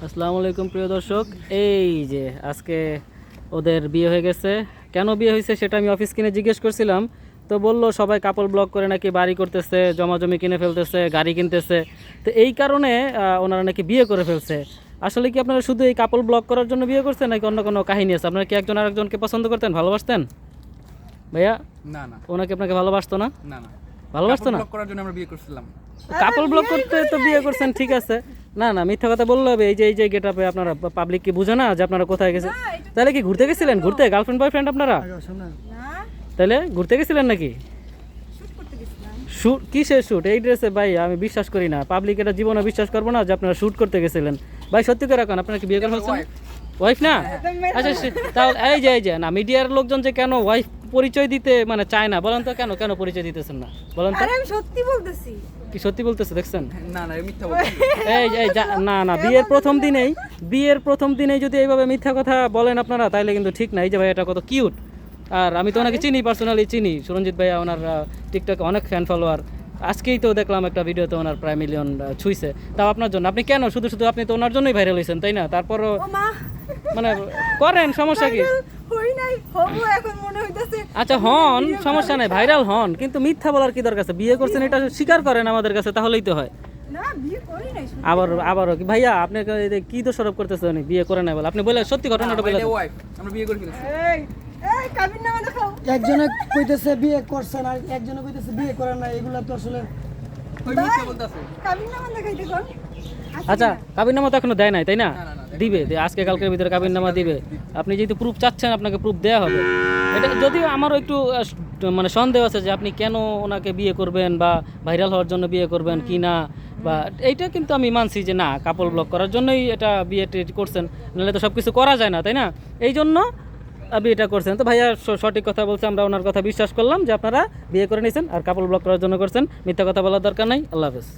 আসসালামু আলাইকুম প্রিয় দর্শক। এই যে আজকে ওদের বিয়ে হয়ে গেছে। কেন বিয়ে হয়েছে সেটা আমি অফিস কিনে জিজ্ঞেস করছিলাম, তো বললো সবাই কাপল ব্লগ করে নাকি বাড়ি করতেছে, জমি কিনে ফেলতেছে, গাড়ি কিনতেছে। তো এই কারণে ওনারা নাকি বিয়ে করে ফেলছে। আসলে কি আপনারা শুধু এই কাপল ব্লগ করার জন্য বিয়ে করছেন নাকি অন্য কোনো কাহিনী আছে? আপনারা কি একজন আরেকজনকে পছন্দ করতেন, ভালোবাসতেন? ভাইয়া না না ওনাকে আপনাকে ভালোবাসতো না? না না ভালোবাসতো না? ব্লক করার জন্য আমরা বিয়ে করছিলাম। কাপল ব্লগ করতে তো বিয়ে করছেন, ঠিক আছে। না না, মিথ্যা কথা বললে হবে। এই যে গেটআপে আপনারা পাবলিক কি বুঝে না যে আপনারা কোথায় গেছেন? তাহলে কি ঘুরতে গেছিলেন? ঘুরতে গার্লফ্রেন্ড বয়ফ্রেন্ড আপনারা? তাহলে ঘুরতে গেছিলেন নাকি? শুট? কিসের শুট এই ড্রেসে? ভাই আমি বিশ্বাস করি না, পাবলিক এটা জীবনে বিশ্বাস করবো না যে আপনারা শুট করতে গেছিলেন। ভাই সত্যি করে রাখুন, আপনারা কি বিয়ে করে ফেলছেন? ওয়াইফ না? আচ্ছা তাহলে এই যে না, মিডিয়ার লোকজন যে কেন ওয়াইফ পরিচয় দিতে মানে চায় না, বলেন তো কেন কেন পরিচয় দিতেছেন না বলেন তো? আমি সত্যি বলতেছি। কি সত্যি বলতেছে? দেখছেন? না না মিথ্যা বলছি। না না, বিয়ের প্রথম দিনেই যদি এইভাবে মিথ্যা কথা বলেন আপনারা, তাইলে কিন্তু ঠিক না। এই যে ভাই এটা কত কিউট, আর আমি তো ওনাকে চিনি, পার্সোনালি চিনি। সুরঞ্জিত ভাইয়া ওনার টিকটকে অনেক ফ্যান ফলোয়ার। আজকেই তো দেখলাম একটা ভিডিওতে ওনার প্রায় মিলিয়ন ছুঁইছে। তাও আপনার জন্য। আপনি কেন শুধু শুধু, আপনি তো ওনার জন্যই ভাইরাল হয়েছেন তাই না? তারপরও মানে করেন, সমস্যা কি? আচ্ছা হন, সমস্যা নাই, ভাইরাল হন, কিন্তু মিথ্যা বলার কি দরকার আছে? বিয়ে করছেন এটা স্বীকার করেন আমাদের কাছে, তাহলেই তো হয়। আবারও কি ভাইয়া আপনি কি দোষারোপ করতেছেন? উনি বিয়ে করে নাই বলে আপনি বলে সত্যি ঘটনাটা বলে। আমরা বিয়ে করে ফেলেছি। একজনে কইতেছে বিয়ে করছেন আর একজনে কইতেছে বিয়ে করেন না, এগুলা তো আসলে ওই মিথ্যা বলতাছে। আচ্ছা কাবিননামা তো এখনো দেয় নাই তাই না? না, না, দিবে, আজকে কালকের ভিতরে কাবিননামা দিবে। আপনি যেহেতু প্রুফ চাচ্ছেন, আপনাকে প্রুফ দেওয়া হবে। এটা যদিও আমারও একটু মানে সন্দেহ আছে যে আপনি কেন ওনাকে বিয়ে করবেন বা ভাইরাল হওয়ার জন্য বিয়ে করবেন কি না, বা এইটা কিন্তু আমি মানছি যে না, কাপল ব্লক করার জন্যই এটা বিয়ে করছেন, নাহলে তো সব কিছু করা যায় না তাই না? এই জন্য আপনি এটা করছেন। তো ভাইয়া সঠিক কথা বলছে, আমরা ওনার কথা বিশ্বাস করলাম যে আপনারা বিয়ে করে নিয়েছেন আর কাপল ব্লক করার জন্য করছেন। মিথ্যা কথা বলার দরকার নাই। আল্লাহ হাফেজ।